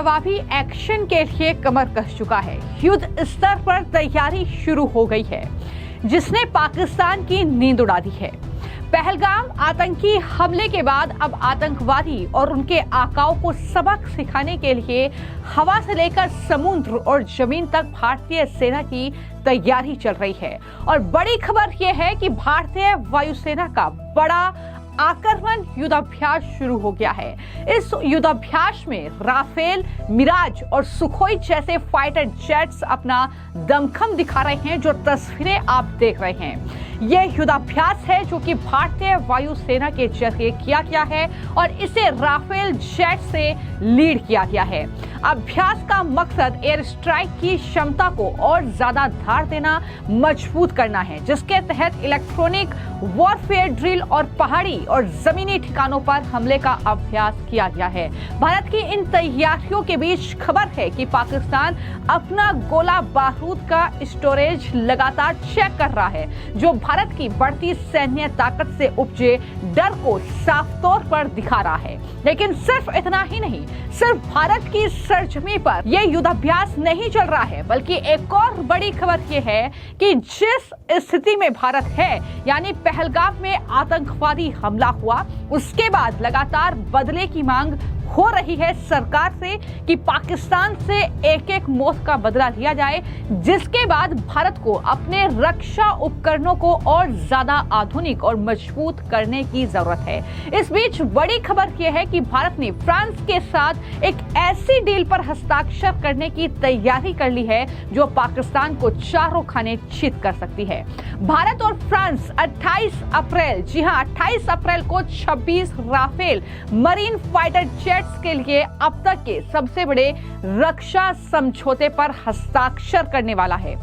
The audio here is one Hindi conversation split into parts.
जवाबी एक्शन के लिए कमर कस चुका है। युद्ध स्तर पर तैयारी शुरू हो गई है, जिसने पाकिस्तान की नींद उड़ा दी है। पहलगाम आतंकी हमले के बाद अब आतंकवादी और उनके आकाओं को सबक सिखाने के लिए हवा से लेकर समुद्र और जमीन तक भारतीय सेना की तैयारी चल रही है। और बड़ी खबर यह है कि भारतीय वायुसेना का बड़ा आक्रमण युद्धाभ्यास शुरू हो गया है। इस युद्धाभ्यास में राफेल, मिराज और सुखोई जैसे फाइटर जेट्स अपना दमखम दिखा रहे हैं, जो तस्वीरें आप देख रहे हैं। यह युद्धाभ्यास है जो कि भारतीय वायुसेना के जरिए किया गया है और इसे राफेल जेट से लीड किया गया है। अभ्यास का मकसद एयर स्ट्राइक की क्षमता को और ज्यादा धार देना, मजबूत करना है, जिसके तहत इलेक्ट्रॉनिक वॉरफेयर ड्रिल और पहाड़ी और जमीनी ठिकानों पर हमले का अभ्यास किया गया है। भारत की इन तैयारियों के बीच खबर है कि पाकिस्तान अपना गोला बारूद का स्टोरेज लगातार चेक कर रहा है, जो भारत की बढ़ती सैन्य ताकत से उपजे डर को साफ तौर पर दिखा रहा है। लेकिन सिर्फ इतना ही नहीं, सिर्फ भारत की सरजमी पर यह युद्धाभ्यास नहीं चल रहा है, बल्कि एक और बड़ी खबर यह है कि जिस स्थिति में भारत है, यानी पहलगाम में आतंकवादी हमला हुआ, उसके बाद लगातार बदले की मांग हो रही है सरकार से कि पाकिस्तान से एक एक मौत का बदला लिया जाए, जिसके बाद भारत को अपने रक्षा उपकरणों को और ज्यादा आधुनिक और मजबूत करने की जरूरत है। इस बीच बड़ी खबर यह है कि भारत ने फ्रांस के साथ एक ऐसी डील पर हस्ताक्षर करने की तैयारी कर ली है जो पाकिस्तान को चारों खाने चित कर सकती है। भारत और फ्रांस 28 अप्रैल, जी हां 28 अप्रैल को 26 राफेल मरीन फाइटर जेट्स के लिए अब तक के सबसे बड़े रक्षा समझौते पर हस्ताक्षर करने वाला है।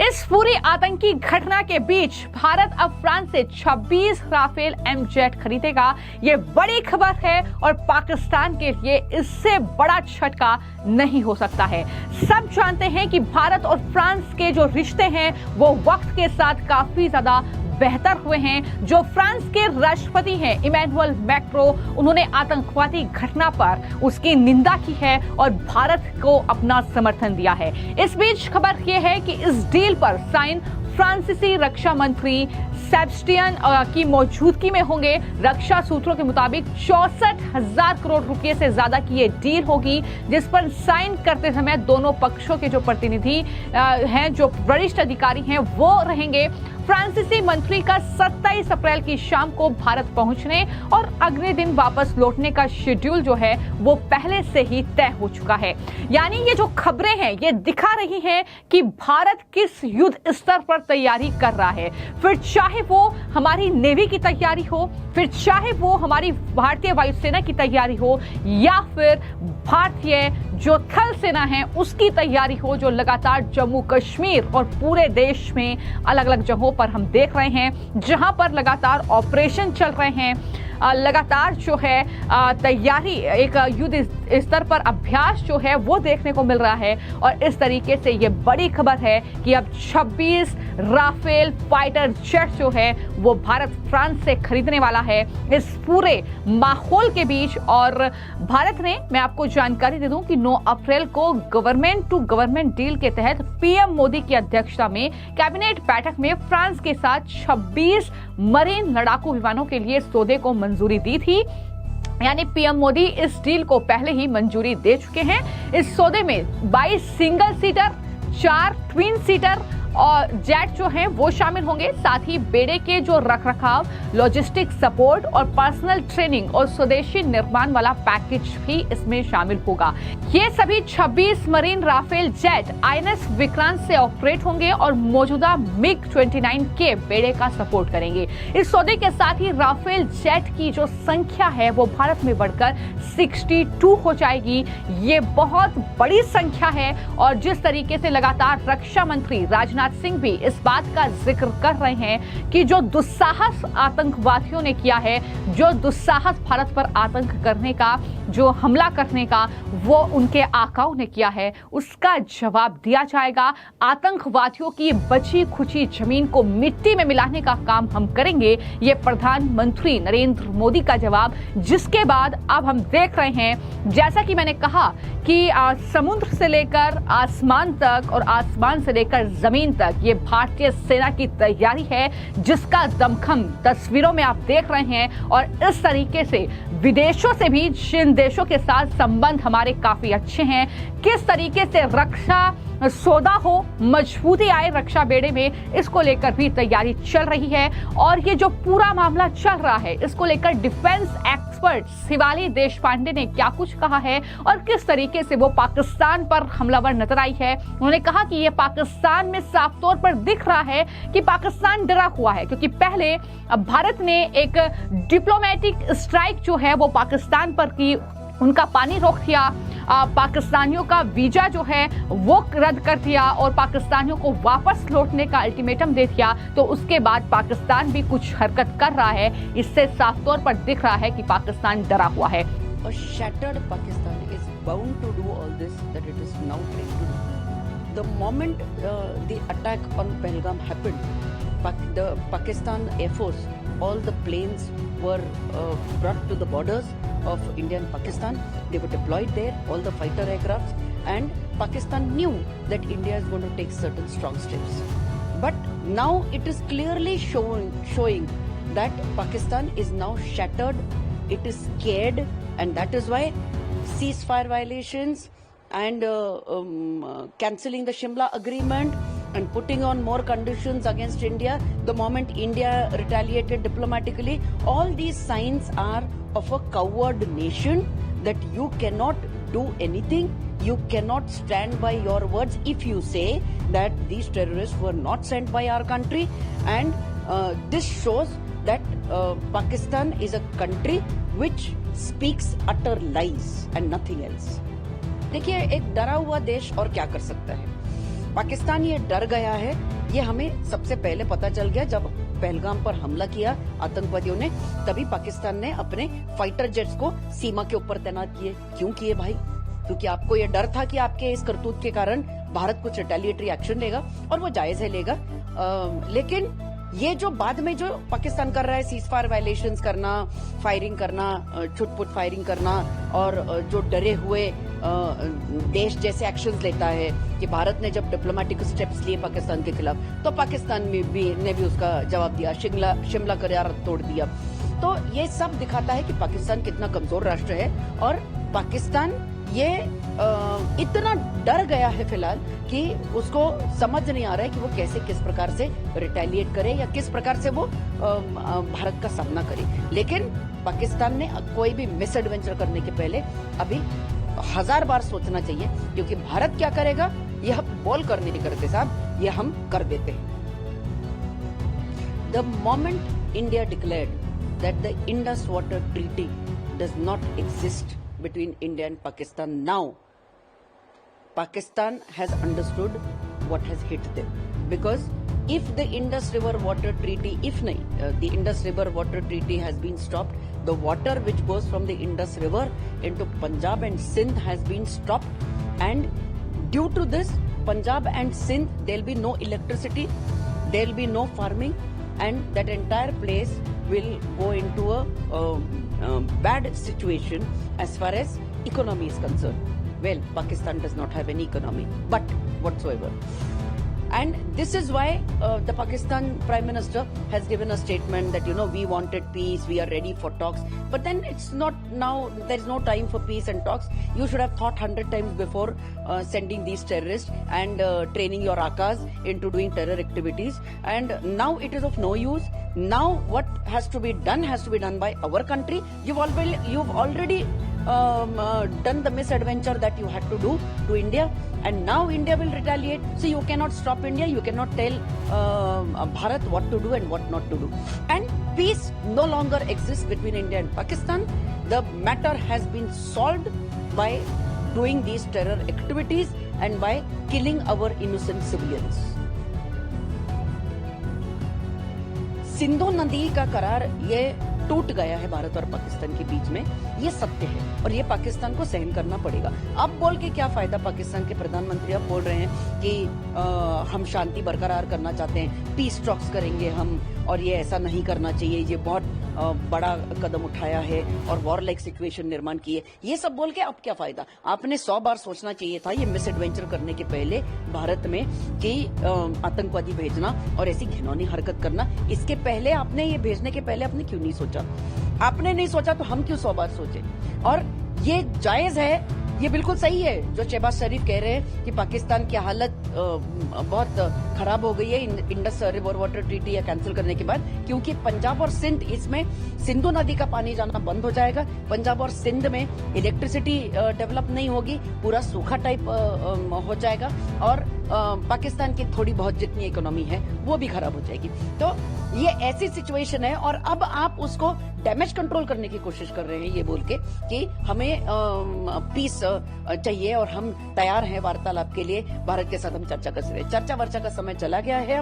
इस पूरी आतंकी घटना के बीच भारत अब फ्रांस से 26 राफेल एमजेट खरीदेगा। ये बड़ी खबर है और पाकिस्तान के लिए इससे बड़ा झटका नहीं हो सकता है। सब जानते हैं कि भारत और फ्रांस के जो रिश्ते हैं वो वक्त के साथ काफी ज्यादा बेहतर हुए हैं। जो फ्रांस के राष्ट्रपति हैं इमैनुअल मैक्रो, उन्होंने आतंकवादी घटना पर उसकी निंदा की है और भारत को अपना समर्थन दिया है। इस बीच खबर यह है कि इस डील पर साइन फ्रांसीसी रक्षा मंत्री सेबस्टियन की मौजूदगी में होंगे। रक्षा सूत्रों के मुताबिक 64,000 करोड़ रुपए से ज्यादा की ये डील होगी, जिस पर साइन करते समय दोनों पक्षों के जो प्रतिनिधि हैं, जो वरिष्ठ अधिकारी हैं, वो रहेंगे। फ्रांसीसी मंत्री का 27 अप्रैल की शाम को भारत पहुंचने और अगले दिन वापस लौटने का शेड्यूल जो है वो पहले से ही तय हो चुका है। यानी ये जो खबरें हैं ये दिखा रही हैं कि भारत किस युद्ध स्तर पर तैयारी कर रहा है। फिर चाहे वो हमारी नेवी की तैयारी हो, फिर चाहे वो हमारी भारतीय वायुसेना की तैयारी हो, या फिर भारतीय जो थल सेना है उसकी तैयारी हो, जो लगातार जम्मू कश्मीर और पूरे देश में अलग अलग जगहों पर हम देख रहे हैं, जहां पर लगातार ऑपरेशन चल रहे हैं, लगातार जो है तैयारी, एक युद्ध स्तर पर अभ्यास जो है वो देखने को मिल रहा है। और इस तरीके से ये बड़ी खबर है कि अब 26 राफेल फाइटर जेट जो है वो भारत फ्रांस से खरीदने वाला है। इस पूरे माहौल के बीच और भारत ने, मैं आपको जानकारी दे दूं कि 9 अप्रैल को गवर्नमेंट टू गवर्नमेंट डील के तहत पीएम मोदी की अध्यक्षता में कैबिनेट बैठक में फ्रांस के साथ 26 मरीन लड़ाकू विमानों के लिए सौदे को मंजूरी दी थी। यानी पीएम मोदी इस डील को पहले ही मंजूरी दे चुके हैं। इस सौदे में 22 सिंगल सीटर, 4 ट्विन सीटर और जेट जो हैं वो शामिल होंगे। साथ ही बेड़े के जो रखरखाव, लॉजिस्टिक सपोर्ट और पर्सनल ट्रेनिंग और स्वदेशी निर्माण वाला पैकेज भी इसमें शामिल होगा। ये सभी 26 marine Rafale jet INS Vikrant से ऑपरेट होंगे और मौजूदा मिग 29 के बेड़े का सपोर्ट करेंगे। इस सौदे के साथ ही राफेल जेट की जो संख्या है वो भारत में बढ़कर 62 हो जाएगी। ये बहुत बड़ी संख्या है और जिस तरीके से लगातार रक्षा मंत्री राजनाथ सिंह भी इस बात का जिक्र कर रहे हैं कि जो दुस्साहस आतंकवादियों ने किया है, जो दुस्साहस भारत पर आतंक करने का, जो हमला करने का वो उनके आकाओं ने किया है, उसका जवाब दिया जाएगा। आतंकवादियों की बची खुची जमीन को मिट्टी में मिलाने का काम हम करेंगे, ये प्रधानमंत्री नरेंद्र मोदी का जवाब। जिसके बाद अब हम देख रहे हैं, जैसा कि मैंने कहा कि समुद्र से लेकर आसमान तक और आसमान से लेकर जमीन तक ये भारतीय सेना की तैयारी है, जिसका दमखम तस्वीरों में आप देख रहे हैं। और इस तरीके से विदेशों से भी जिन देशों के साथ संबंध हमारे काफी अच्छे हैं, किस तरीके से रक्षा सौदा हो, मजबूती आए रक्षा बेड़े में, इसको लेकर भी तैयारी चल रही है। और ये जो पूरा मामला चल रहा है, इसको लेकर डिफेंस एक्सपर्ट शिवाली देशपांडे ने क्या कुछ कहा है और किस तरीके से वो पाकिस्तान पर हमलावर नजर आई है। उन्होंने कहा कि ये पाकिस्तान में साफ तौर पर दिख रहा है कि पाकिस्तान डरा हुआ है, क्योंकि पहले भारत ने एक डिप्लोमेटिक स्ट्राइक जो है वो पाकिस्तान पर की, उनका पानी रोक दिया, पाकिस्तानियों का वीजा जो है वो रद्द कर दिया और पाकिस्तानियों को वापस लौटने का अल्टीमेटम दे दिया। तो उसके बाद पाकिस्तान भी कुछ हरकत कर रहा है। इससे साफ तौर पर दिख रहा है कि पाकिस्तान डरा हुआ है। A shattered Pakistan is bound to do all this that it is now trying to do. The moment the attack on Pahalgam happened, the Pakistan Air Force, all the planes were brought to the borders of India and Pakistan. They were deployed there, all the fighter aircrafts, and Pakistan knew that India is going to take certain strong steps. But now it is clearly showing that Pakistan is now shattered, it is scared, and that is why ceasefire violations and cancelling the Shimla agreement and putting on more conditions against India, the moment India retaliated diplomatically, all these signs are of a coward nation, that you cannot do anything, you cannot stand by your words if you say that these terrorists were not sent by our country. And this shows that Pakistan is a country which speaks utter lies and nothing else. देखिए, एक डरा हुआ देश और क्या कर सकता है। पाकिस्तान ये डर गया है, ये हमें सबसे पहले पता चल गया जब पहलगाम पर हमला किया आतंकवादियों ने। तभी पाकिस्तान ने अपने फाइटर जेट्स को सीमा के ऊपर तैनात किए। क्यों किए भाई? क्योंकि आपको ये डर था कि आपके इस करतूत के कारण भारत कुछ रिटेलिएटरी एक्शन लेगा, और वो जायज है लेगा। लेकिन ये जो बाद में जो पाकिस्तान कर रहा है, सीज फायर वायलेशंस करना, फायरिंग करना, छुटपुट फायरिंग करना, और जो डरे हुए देश जैसे एक्शंस लेता है कि भारत ने जब डिप्लोमेटिक स्टेप्स लिए पाकिस्तान के खिलाफ, तो पाकिस्तान में भी उसका जवाब दिया, शिमला करार तोड़ दिया। तो ये सब दिखाता है कि पाकिस्तान कितना कमजोर राष्ट्र है, और पाकिस्तान ये इतना डर गया है फिलहाल कि उसको समझ नहीं आ रहा है कि वो कैसे, किस प्रकार से रिटेलिएट करे या किस प्रकार से वो भारत का सामना करे। लेकिन पाकिस्तान ने कोई भी मिस एडवेंचर करने के पहले अभी 1000 बार सोचना चाहिए, क्योंकि भारत क्या करेगा ये हम बोल कर नहीं करते साहब, ये हम कर देते हैं। The moment India declared that the Indus water treaty does not exist between India and Pakistan, now Pakistan has understood what has hit them, because if the Indus River Water Treaty, the Indus River Water Treaty has been stopped, the water which goes from the Indus River into Punjab and Sindh has been stopped, and due to this Punjab and Sindh, there'll be no electricity, there'll be no farming, and that entire place will go into a bad situation as far as economy is concerned. Well, Pakistan does not have any economy, but whatsoever. And this is why the Pakistan Prime Minister has given a statement that, we wanted peace, we are ready for talks. But then it's not now, there is no time for peace and talks. You should have thought 100 times before sending these terrorists and training your Akas into doing terror activities. And now it is of no use. Now what has to be done by our country. You've already done the misadventure that you had to do to India, and now India will retaliate. So you cannot stop India, you cannot tell Bharat what to do and what not to do. And peace no longer exists between India and Pakistan. The matter has been solved by doing these terror activities and by killing our innocent civilians. Sindhu नदी का करार ये टूट गया है भारत और पाकिस्तान के बीच में, ये सत्य है और ये पाकिस्तान को सहन करना पड़ेगा। अब बोल के क्या फायदा, पाकिस्तान के प्रधानमंत्री अब बोल रहे हैं कि हम शांति बरकरार करना चाहते हैं, पीस टॉक्स करेंगे हम, और ये ऐसा नहीं करना चाहिए, ये बहुत बड़ा कदम उठाया है और वॉर लाइक सिचुएशन निर्माण की है। ये सब बोल के अब क्या फायदा? आपने 100 बार सोचना चाहिए था ये मिस एडवेंचर करने के पहले भारत में कि आतंकवादी भेजना और ऐसी घिनौनी हरकत करना, इसके पहले आपने ये भेजने के पहले आपने क्यों नहीं सोचा? आपने नहीं सोचा तो हम क्यों 100 बार सोचे? और ये जायज है, ये बिल्कुल सही है जो शहबाज शरीफ कह रहे हैं कि पाकिस्तान की हालत बहुत खराब हो गई है इंडस रिवर वाटर ट्रीटी या कैंसिल करने के बाद, क्योंकि पंजाब और सिंध, इसमें सिंधु नदी का पानी जाना बंद हो जाएगा, पंजाब और सिंध में इलेक्ट्रिसिटी डेवलप नहीं होगी, पूरा सूखा टाइप हो जाएगा और पाकिस्तान की थोड़ी बहुत जितनी इकोनॉमी है वो भी खराब हो जाएगी। तो ये ऐसी सिचुएशन है और अब आप उसको डैमेज कंट्रोल करने की कोशिश कर रहे हैं ये बोल के कि हमें पीस चाहिए और हम तैयार हैं वार्तालाप के लिए, भारत के साथ हम चर्चा कर सकते हैं। चर्चा वर्चा का समय चला गया है,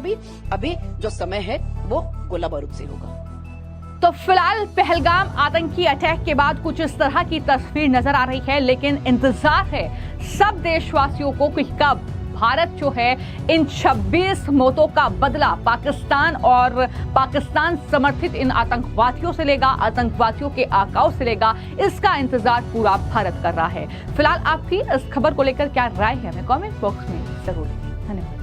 अभी जो समय है वो गोला बारूद से होगा। तो फिलहाल पहलगाम आतंकी अटैक के बाद कुछ इस तरह की तस्वीर नजर आ रही है, लेकिन इंतजार है सब देशवासियों को कि कब भारत जो है इन 26 मौतों का बदला पाकिस्तान और पाकिस्तान समर्थित इन आतंकवादियों से लेगा, आतंकवादियों के आकाओं से लेगा। इसका इंतजार पूरा भारत कर रहा है। फिलहाल आपकी इस खबर को लेकर क्या राय है, हमें कमेंट बॉक्स में जरूर लिखें। धन्यवाद।